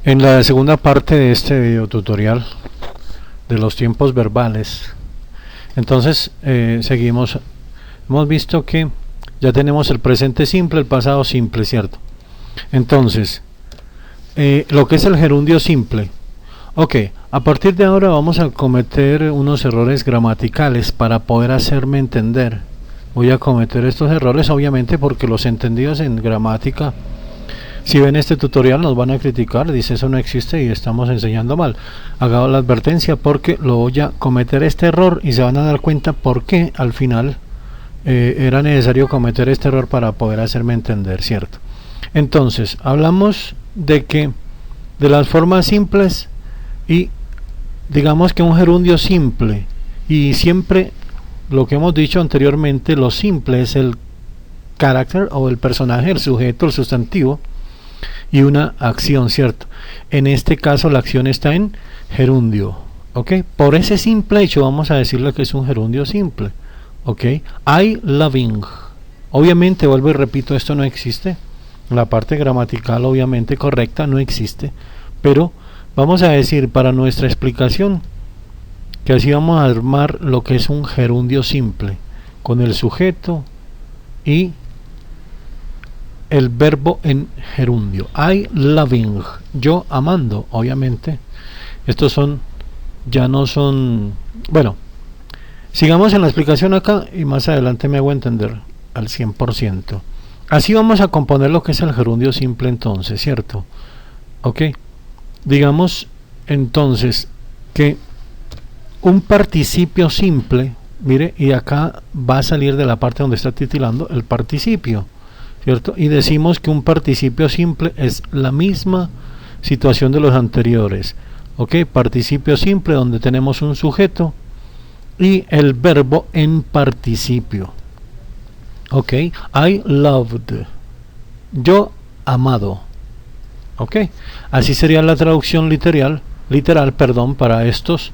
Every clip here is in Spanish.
En la segunda parte de este video tutorial de los tiempos verbales, entonces seguimos. Hemos visto que ya tenemos el presente simple, el pasado simple, ¿cierto? Entonces, lo que es el gerundio simple. Ok, a partir de ahora vamos a cometer unos errores gramaticales para poder hacerme entender. Voy a cometer estos errores obviamente porque los entendidos en gramática, si ven este tutorial, nos van a criticar, dice eso no existe y estamos enseñando mal. Hago la advertencia porque lo voy a cometer este error y se van a dar cuenta por qué al final era necesario cometer este error para poder hacerme entender, ¿cierto? Entonces, hablamos de las formas simples y digamos que un gerundio simple, y siempre lo que hemos dicho anteriormente, lo simple es el carácter o el personaje, el sujeto, el sustantivo y una acción, ¿cierto? En este caso la acción está en gerundio, ¿ok? Por ese simple hecho vamos a decirle que es un gerundio simple, ¿ok? I loving. Obviamente, vuelvo y repito, esto no existe. La parte gramatical obviamente correcta no existe, pero vamos a decir para nuestra explicación que así vamos a armar lo que es un gerundio simple, con el sujeto y el verbo en gerundio. I loving, yo amando, obviamente. Estos ya no son, bueno, sigamos en la explicación acá y más adelante me hago entender al 100%. Así vamos a componer lo que es el gerundio simple entonces, ¿cierto? Ok, digamos entonces que un participio simple, mire, y acá va a salir de la parte donde está titilando el participio, ¿cierto? Y decimos que un participio simple es la misma situación de los anteriores, ok, participio simple donde tenemos un sujeto y el verbo en participio. Ok, I loved, yo amado. Ok, así sería la traducción literal, para estas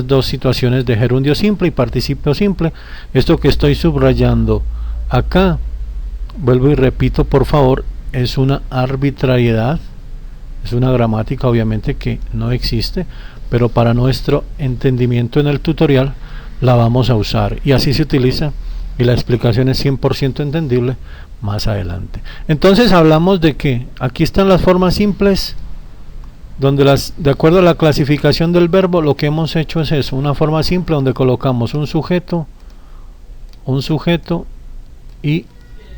dos situaciones de gerundio simple y participio simple. Esto que estoy subrayando acá, vuelvo y repito, por favor, es una arbitrariedad, es una gramática obviamente que no existe, pero para nuestro entendimiento en el tutorial la vamos a usar y así se utiliza y la explicación es 100% entendible más adelante. Entonces hablamos de que aquí están las formas simples donde de acuerdo a la clasificación del verbo lo que hemos hecho es eso, una forma simple donde colocamos un sujeto y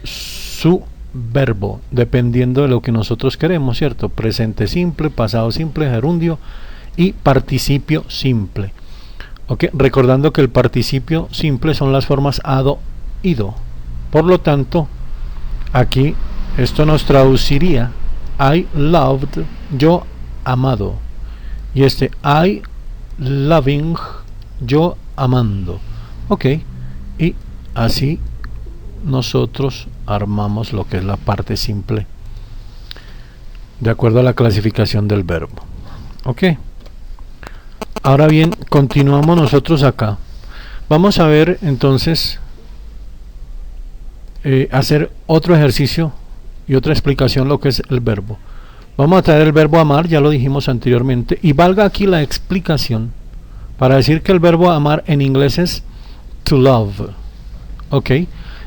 su verbo dependiendo de lo que nosotros queremos, ¿cierto? Presente simple, pasado simple, gerundio y participio simple. Okay, recordando que el participio simple son las formas ado, ido. Por lo tanto, aquí esto nos traduciría I loved, yo amado. Y este I loving, yo amando. Ok, y así nosotros armamos lo que es la parte simple de acuerdo a la clasificación del verbo. Ok. Ahora bien, continuamos nosotros acá. Vamos a ver entonces, hacer otro ejercicio y otra explicación lo que es el verbo. Vamos a traer el verbo amar, ya lo dijimos anteriormente, y valga aquí la explicación para decir que el verbo amar en inglés es to love. Ok,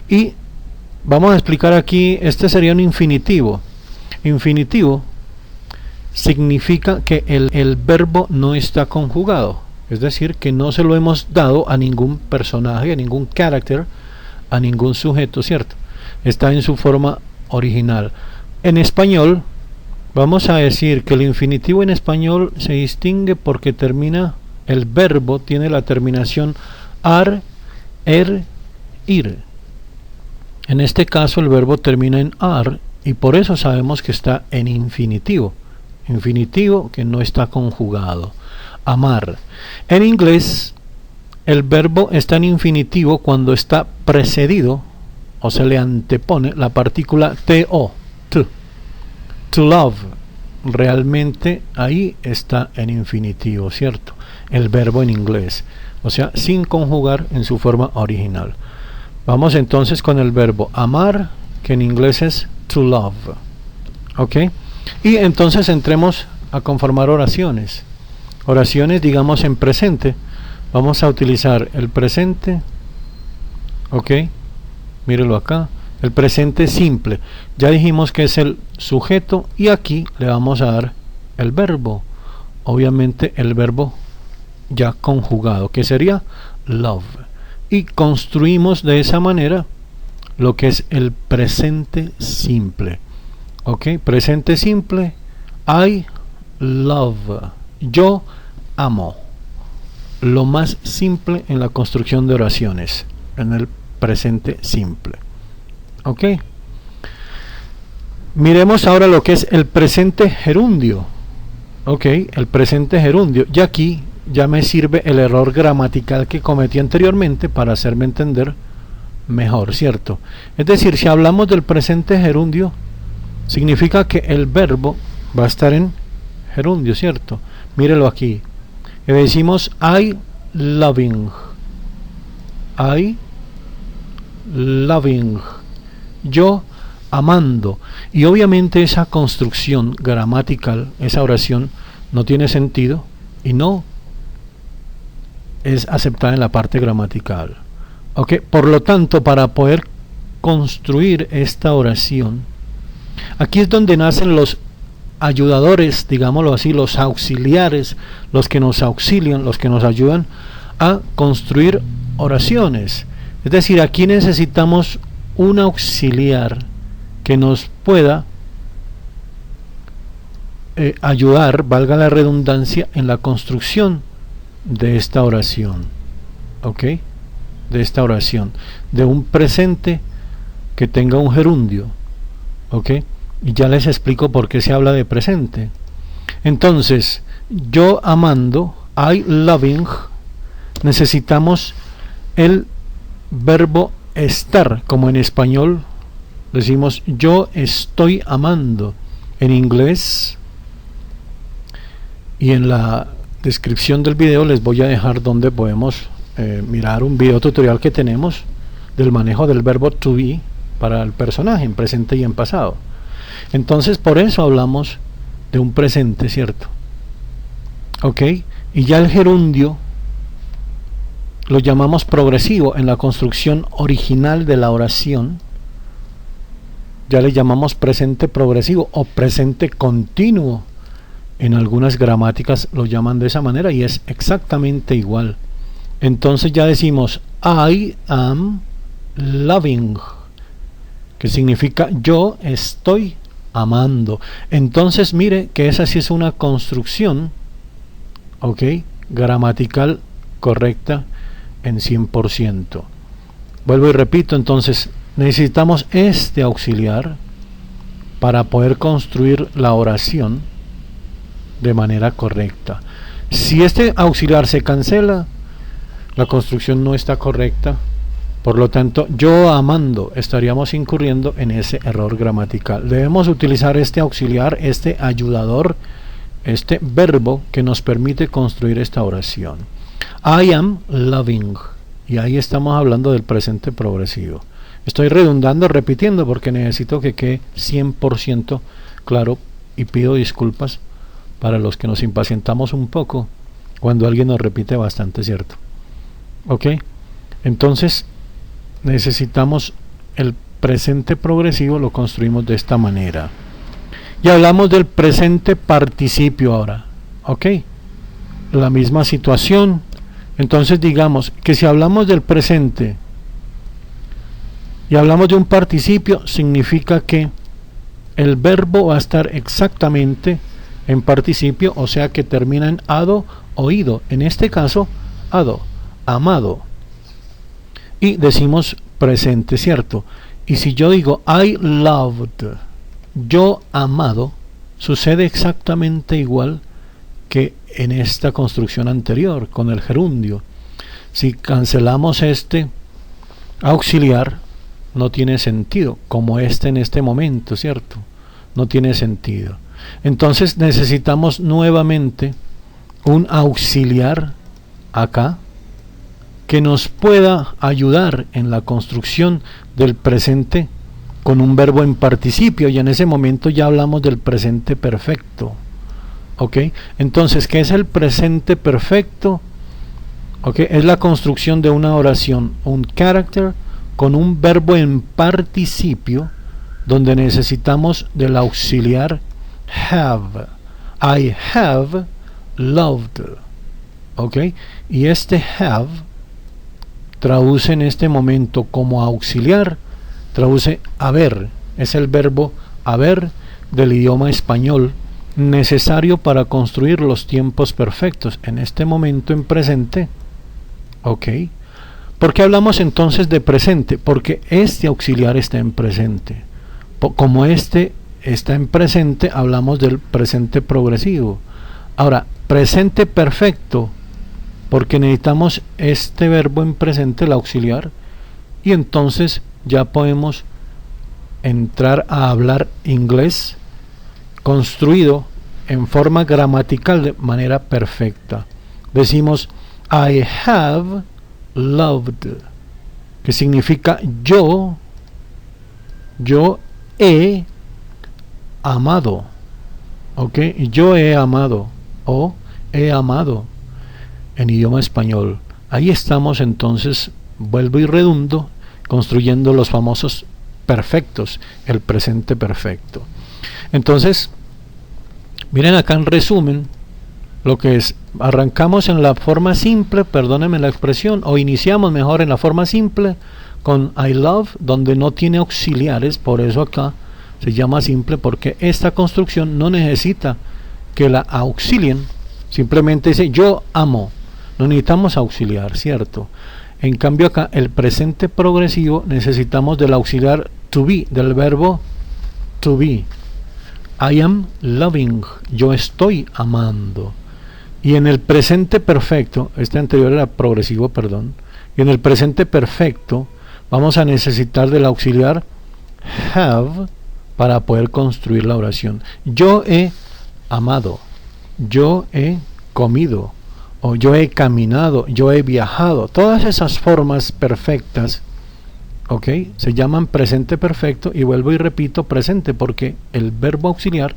y vamos a explicar aquí, este sería un infinitivo. Infinitivo significa que el verbo no está conjugado, es decir, que no se lo hemos dado a ningún personaje, a ningún carácter, a ningún sujeto, ¿cierto? Está en su forma original. En español, vamos a decir que el infinitivo en español se distingue porque el verbo tiene la terminación ar, ir. En este caso el verbo termina en ar y por eso sabemos que está en infinitivo. Infinitivo que no está conjugado. Amar. En inglés, el verbo está en infinitivo cuando está precedido o se le antepone la partícula to, to love. Realmente ahí está en infinitivo, ¿cierto? El verbo en inglés, o sea, sin conjugar en su forma original. Vamos entonces con el verbo amar, que en inglés es to love. ¿Ok? Y entonces entremos a conformar oraciones. Oraciones, digamos, en presente. Vamos a utilizar el presente. ¿Ok? Mírelo acá. El presente simple. Ya dijimos que es el sujeto y aquí le vamos a dar el verbo. Obviamente el verbo ya conjugado, que sería love. Y construimos de esa manera lo que es el presente simple. ¿Ok? Presente simple. I love. Yo amo. Lo más simple en la construcción de oraciones. En el presente simple. ¿Ok? Miremos ahora lo que es el presente gerundio. ¿Ok? El presente gerundio. Y aquí ya me sirve el error gramatical que cometí anteriormente para hacerme entender mejor, ¿cierto? Es decir, si hablamos del presente gerundio, significa que el verbo va a estar en gerundio, ¿cierto? Mírelo aquí. Y decimos I loving. I loving. Yo amando. Y obviamente esa construcción gramatical, esa oración, no tiene sentido y no es aceptada en la parte gramatical. ¿Ok? Por lo tanto, para poder construir esta oración, aquí es donde nacen los ayudadores, digámoslo así, los auxiliares, los que nos auxilian, los que nos ayudan a construir oraciones. Es decir, aquí necesitamos un auxiliar que nos pueda ayudar, valga la redundancia, en la construcción de esta oración. ¿Ok? De esta oración. De un presente que tenga un gerundio. ¿Ok? Y ya les explico por qué se habla de presente. Entonces, yo amando, I loving, necesitamos el verbo estar, como en español decimos yo estoy amando. En inglés, y en la descripción del video les voy a dejar donde podemos mirar un video tutorial que tenemos del manejo del verbo to be para el personaje en presente y en pasado. Entonces por eso hablamos de un presente, ¿cierto? ¿Ok? Y ya el gerundio lo llamamos progresivo en la construcción original de la oración. Ya le llamamos presente progresivo o presente continuo. En algunas gramáticas lo llaman de esa manera y es exactamente igual. Entonces ya decimos I am loving, que significa yo estoy amando. Entonces mire que esa sí es una construcción, ¿ok? Gramatical correcta en 100%. Vuelvo y repito, entonces necesitamos este auxiliar para poder construir la oración de manera correcta. Si este auxiliar se cancela, la construcción no está correcta. Por lo tanto, yo amando, estaríamos incurriendo en ese error gramatical. Debemos utilizar este auxiliar, este ayudador, este verbo que nos permite construir esta oración. I am loving. Y ahí estamos hablando del presente progresivo. Estoy redundando, repitiendo, porque necesito que quede 100% claro y pido disculpas para los que nos impacientamos un poco cuando alguien nos repite bastante, ¿cierto? ¿Ok? Entonces necesitamos el presente progresivo, lo construimos de esta manera. Y hablamos del presente participio ahora. ¿Ok? La misma situación. Entonces digamos que si hablamos del presente y hablamos de un participio, significa que el verbo va a estar exactamente en participio, o sea que termina en ado o ido. En este caso, ado, amado. Y decimos presente, ¿cierto? Y si yo digo I loved, yo amado, sucede exactamente igual que en esta construcción anterior con el gerundio. Si cancelamos este auxiliar, no tiene sentido, como este en este momento, ¿cierto? No tiene sentido. Entonces necesitamos nuevamente un auxiliar acá que nos pueda ayudar en la construcción del presente con un verbo en participio, y en ese momento ya hablamos del presente perfecto. ¿Ok? Entonces, ¿qué es el presente perfecto? ¿Ok? Es la construcción de una oración, un character con un verbo en participio, donde necesitamos del auxiliar have. I have loved. ¿Ok? Y este have traduce en este momento como auxiliar, traduce haber, es el verbo haber del idioma español, necesario para construir los tiempos perfectos, en este momento en presente. ¿Ok? ¿Por qué hablamos entonces de presente? Porque este auxiliar está en presente. Como este está en presente, hablamos del presente progresivo. Ahora, presente perfecto, porque necesitamos este verbo en presente, el auxiliar, y entonces ya podemos entrar a hablar inglés construido en forma gramatical de manera perfecta. Decimos I have loved, que significa yo he amado. ¿Ok? Yo he amado o he amado en idioma español. Ahí estamos entonces, vuelvo y redundo, construyendo los famosos perfectos, el presente perfecto. Entonces, miren acá en resumen lo que es, arrancamos en la forma simple, perdónenme la expresión, o iniciamos mejor en la forma simple con I love, donde no tiene auxiliares, por eso acá se llama simple, porque esta construcción no necesita que la auxilien, simplemente dice yo amo, no necesitamos auxiliar, ¿cierto? En cambio acá el presente progresivo necesitamos del auxiliar to be, del verbo to be. I am loving, yo estoy amando. Y en el presente perfecto, este anterior era progresivo, perdón, y en el presente perfecto vamos a necesitar del auxiliar have para poder construir la oración. Yo he amado, yo he comido, o yo he caminado, yo he viajado. Todas esas formas perfectas, ¿ok?, se llaman presente perfecto, y vuelvo y repito presente porque el verbo auxiliar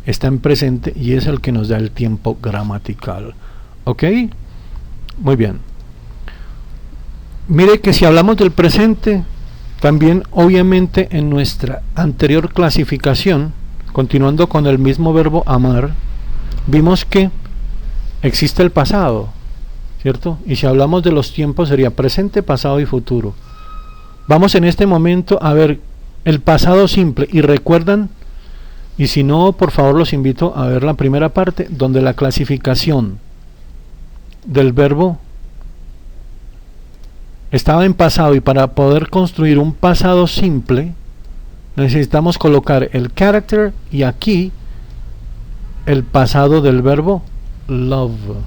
está en presente y es el que nos da el tiempo gramatical. ¿Ok? Muy bien. Mire que si hablamos del presente, también obviamente en nuestra anterior clasificación, continuando con el mismo verbo amar, vimos que existe el pasado, ¿cierto? Y si hablamos de los tiempos sería presente, pasado y futuro. Vamos en este momento a ver el pasado simple, y recuerdan, y si no, por favor los invito a ver la primera parte, donde la clasificación del verbo estaba en pasado, y para poder construir un pasado simple necesitamos colocar el character y aquí el pasado del verbo love,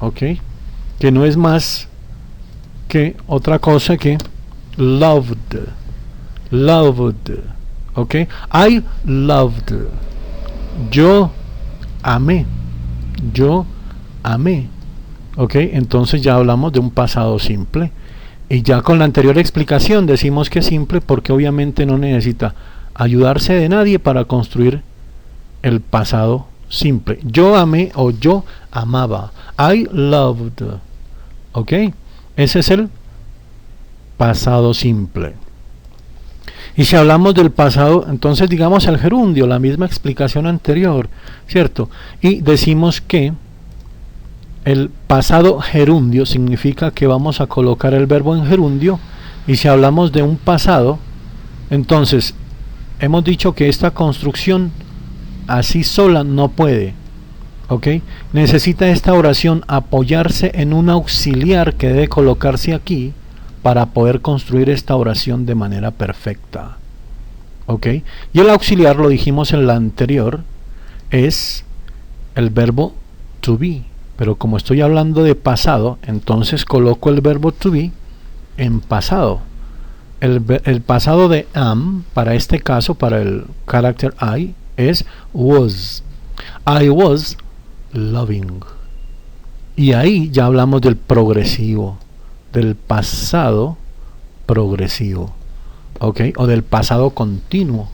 ¿ok?, que no es más que otra cosa que loved, ¿ok? I loved, yo amé, ¿ok? Entonces ya hablamos de un pasado simple, y ya con la anterior explicación decimos que es simple porque obviamente no necesita ayudarse de nadie para construir el pasado simple. Yo amé o yo amaba, I loved, ¿ok? Ese es el pasado simple. Y si hablamos del pasado, entonces digamos el gerundio, la misma explicación anterior, ¿cierto? Y decimos que el pasado gerundio significa que vamos a colocar el verbo en gerundio, y si hablamos de un pasado, entonces hemos dicho que esta construcción así sola no puede, ¿ok? Necesita esta oración apoyarse en un auxiliar que debe colocarse aquí para poder construir esta oración de manera perfecta, ¿ok? Y el auxiliar, lo dijimos en la anterior, es el verbo to be, pero como estoy hablando de pasado, entonces coloco el verbo to be en pasado. El pasado de am, para este caso, para el carácter I, es was. I was loving. Y ahí ya hablamos del progresivo, del pasado progresivo. ¿ok? O del pasado continuo,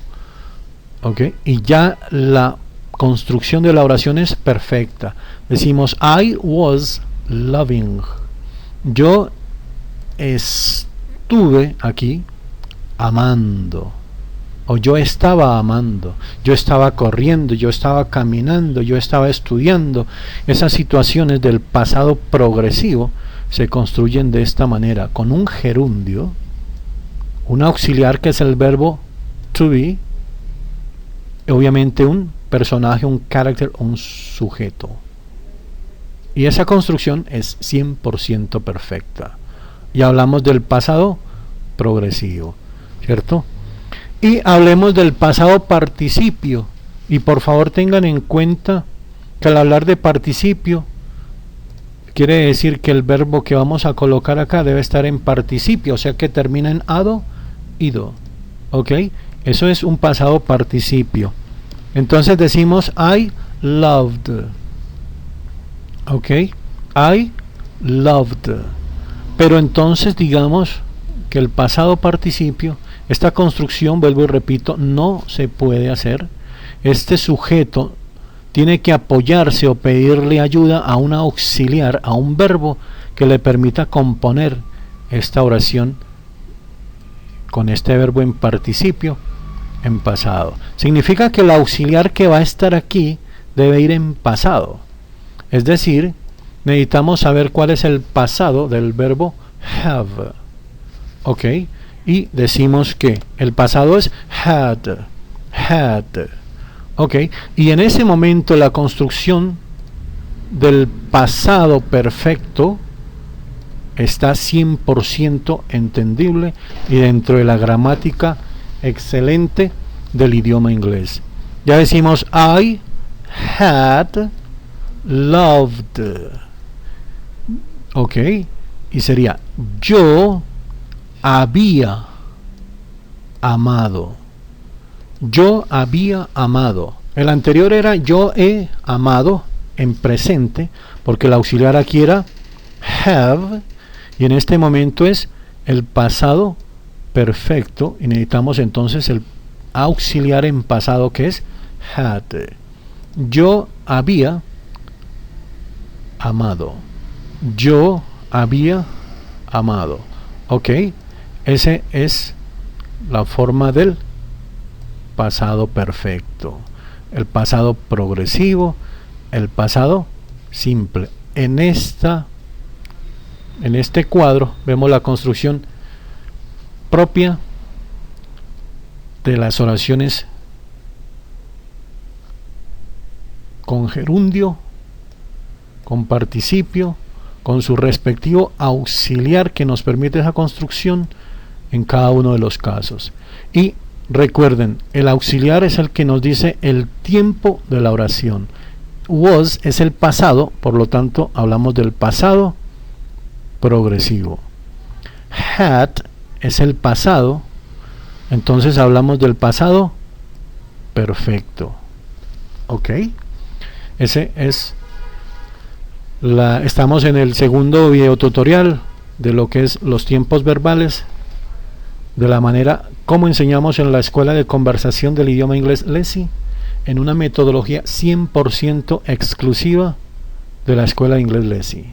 ¿ok? Y ya la construcción de la oración es perfecta. Decimos, I was loving. Yo estuve aquí amando. O yo estaba amando, yo estaba corriendo, yo estaba caminando, yo estaba estudiando. Esas situaciones del pasado progresivo se construyen de esta manera, con un gerundio, un auxiliar que es el verbo to be, obviamente un personaje, un carácter, un sujeto. Y esa construcción es 100% perfecta. Y hablamos del pasado progresivo, ¿cierto? Y hablemos del pasado participio. Y por favor tengan en cuenta que al hablar de participio, quiere decir que el verbo que vamos a colocar acá debe estar en participio, o sea que termina en ado, ido. ¿Ok? Eso es un pasado participio. Entonces decimos I loved. ¿Ok? I loved. Pero entonces digamos que el pasado participio, esta construcción, vuelvo y repito, no se puede hacer. Este sujeto tiene que apoyarse o pedirle ayuda a un auxiliar, a un verbo que le permita componer esta oración con este verbo en participio en pasado. Significa que el auxiliar que va a estar aquí debe ir en pasado. Es decir, necesitamos saber cuál es el pasado del verbo have. ¿Ok? Y decimos que el pasado es had. ¿Ok? Y en ese momento la construcción del pasado perfecto está 100% entendible y dentro de la gramática excelente del idioma inglés. Ya decimos I had loved. ¿Ok? Y sería yo había amado. Yo había amado. El anterior era yo he amado en presente, porque el auxiliar aquí era have, y en este momento es el pasado perfecto, y necesitamos entonces el auxiliar en pasado que es had. Yo había amado. Yo había amado. ¿Ok? Ese es la forma del pasado perfecto, el pasado progresivo, el pasado simple. En este cuadro vemos la construcción propia de las oraciones con gerundio, con participio, con su respectivo auxiliar que nos permite esa construcción en cada uno de los casos. Y recuerden, el auxiliar es el que nos dice el tiempo de la oración. Was es el pasado, por lo tanto hablamos del pasado progresivo. Had es el pasado, entonces hablamos del pasado perfecto. ¿Ok? Ese es estamos en el segundo video tutorial de lo que es los tiempos verbales, de la manera como enseñamos en la escuela de conversación del idioma inglés LeSI, en una metodología 100% exclusiva de la escuela de inglés LeSI.